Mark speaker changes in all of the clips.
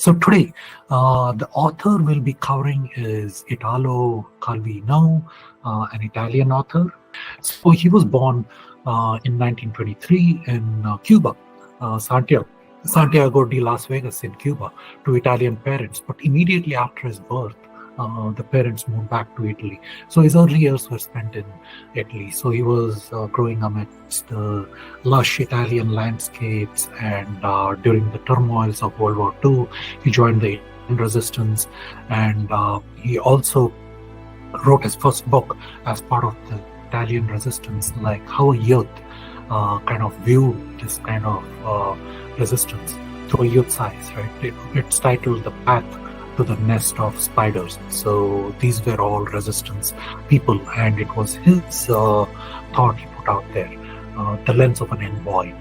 Speaker 1: So today, the author we'll be covering is Italo Calvino, an Italian author. So he was born in 1923 in Cuba, Santiago de Las Vegas in Cuba, to Italian parents. But immediately after his birth, the parents moved back to Italy. So his early years were spent in Italy. So he was growing amidst the lush Italian landscapes, and during the turmoils of World War II, he joined the Italian resistance, and he also wrote his first book as part of the Italian resistance, like how a youth kind of viewed this kind of resistance through a youth's eyes, right? It's titled The Path to the Nest of Spiders. So these were all resistance people, and it was his thought he put out there, the lens of an envoy.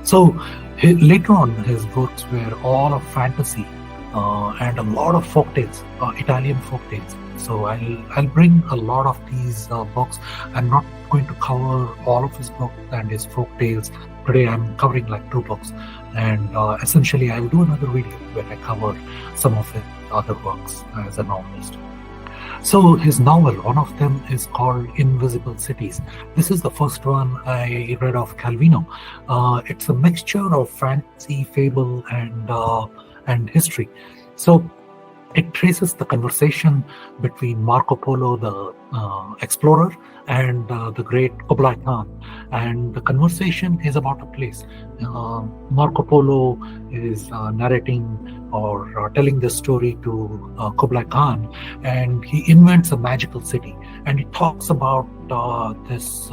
Speaker 1: So later on, his works were all of fantasy and a lot of folktales, Italian folktales. So I'll bring a lot of these books. I'm not going to cover all of his books and his folktales. Today I'm covering like 2 books, and essentially I'll do another video where I cover some of his other works as a novelist. So his novel, one of them is called Invisible Cities. This is the first one I read of Calvino. It's a mixture of fantasy, fable, and history. So it traces the conversation between Marco Polo, the explorer, and the great Kublai Khan. And the conversation is about a place. Marco Polo is narrating or telling this story to Kublai Khan, and he invents a magical city. And he talks about this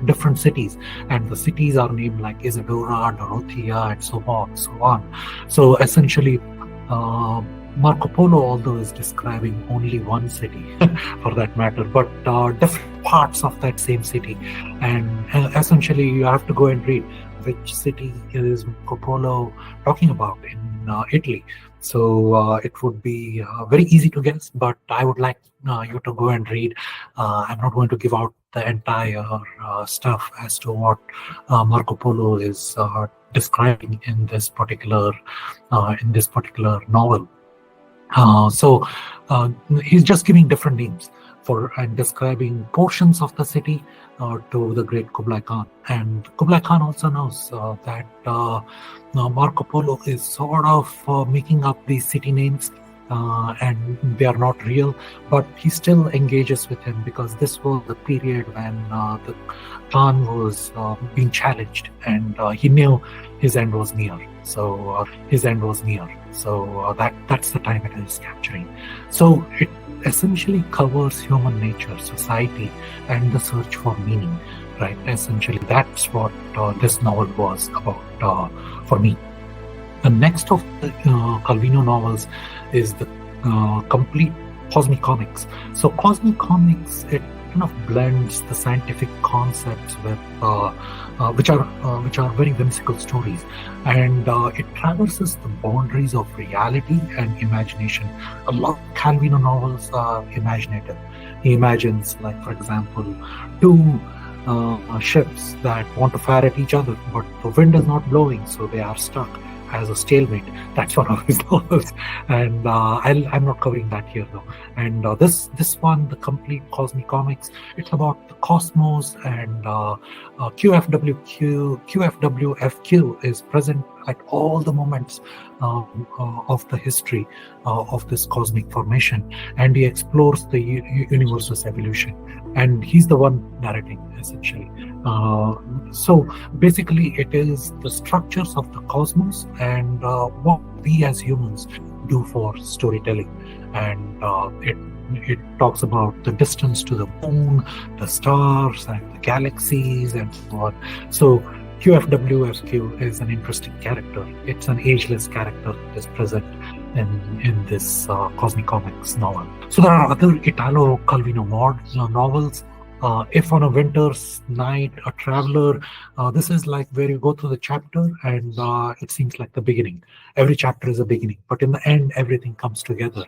Speaker 1: different cities, and the cities are named like Isadora, Dorothea, and so on. So essentially, Marco Polo, although, is describing only one city for that matter, but different parts of that same city. And essentially, you have to go and read which city is Marco Polo talking about in Italy. So it would be very easy to guess, but I would like you to go and read. I'm not going to give out the entire stuff as to what Marco Polo is describing in this particular novel. So he's just giving different names for and describing portions of the city to the great Kublai Khan. And Kublai Khan also knows that Marco Polo is sort of making up these city names, and they are not real, but he still engages with him because this was the period when the Khan was being challenged, and he knew his end was near. So that's the time it is capturing. So it essentially covers human nature, society, and the search for meaning, right? Essentially, that's what this novel was about for me. The next of the Calvino novels is the complete Cosmic Comics. So Cosmic Comics, it kind of blends the scientific concepts with which are very whimsical stories, and it traverses the boundaries of reality and imagination. A lot of Calvino novels are imaginative. He imagines, like, for example, 2 ships that want to fire at each other, but the wind is not blowing, so they are stuck as a stalemate. That's one of his novels, and I'm not covering that here though. And this one, the complete Cosmic Comics, it's about the cosmos, and QFWFQ is present at all the moments of the history of this cosmic formation, and he explores the universe's evolution, and he's the one narrating essentially. So basically, it is the structures of the cosmos and what we as humans do for storytelling, and it talks about the distance to the moon, the stars, and the galaxies, and so on. So QFWSQ is an interesting character. It's an ageless character that is present in this Cosmic Comics novel. So there are other Italo Calvino novels. If on a winter's night, a traveler, this is like where you go through the chapter, and it seems like the beginning. Every chapter is a beginning, but in the end, everything comes together.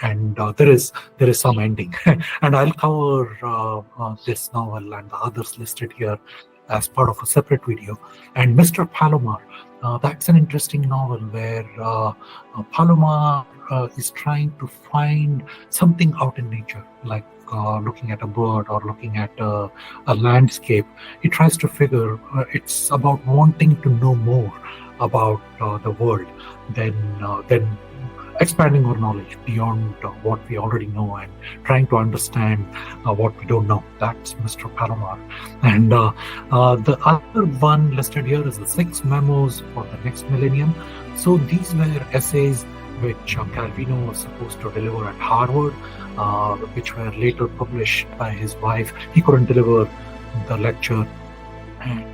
Speaker 1: And there is some ending. And I'll cover this novel and the others listed here as part of a separate video. And Mr. Palomar, That's an interesting novel where Palomar is trying to find something out in nature, like looking at a bird or looking at a landscape. He tries to figure it's about wanting to know more about the world than expanding our knowledge beyond what we already know and trying to understand what we don't know. That's Mr. Palomar. And the other one listed here is the 6 Memos for the Next Millennium. So these were essays which Calvino was supposed to deliver at Harvard, which were later published by his wife. He couldn't deliver the lecture, and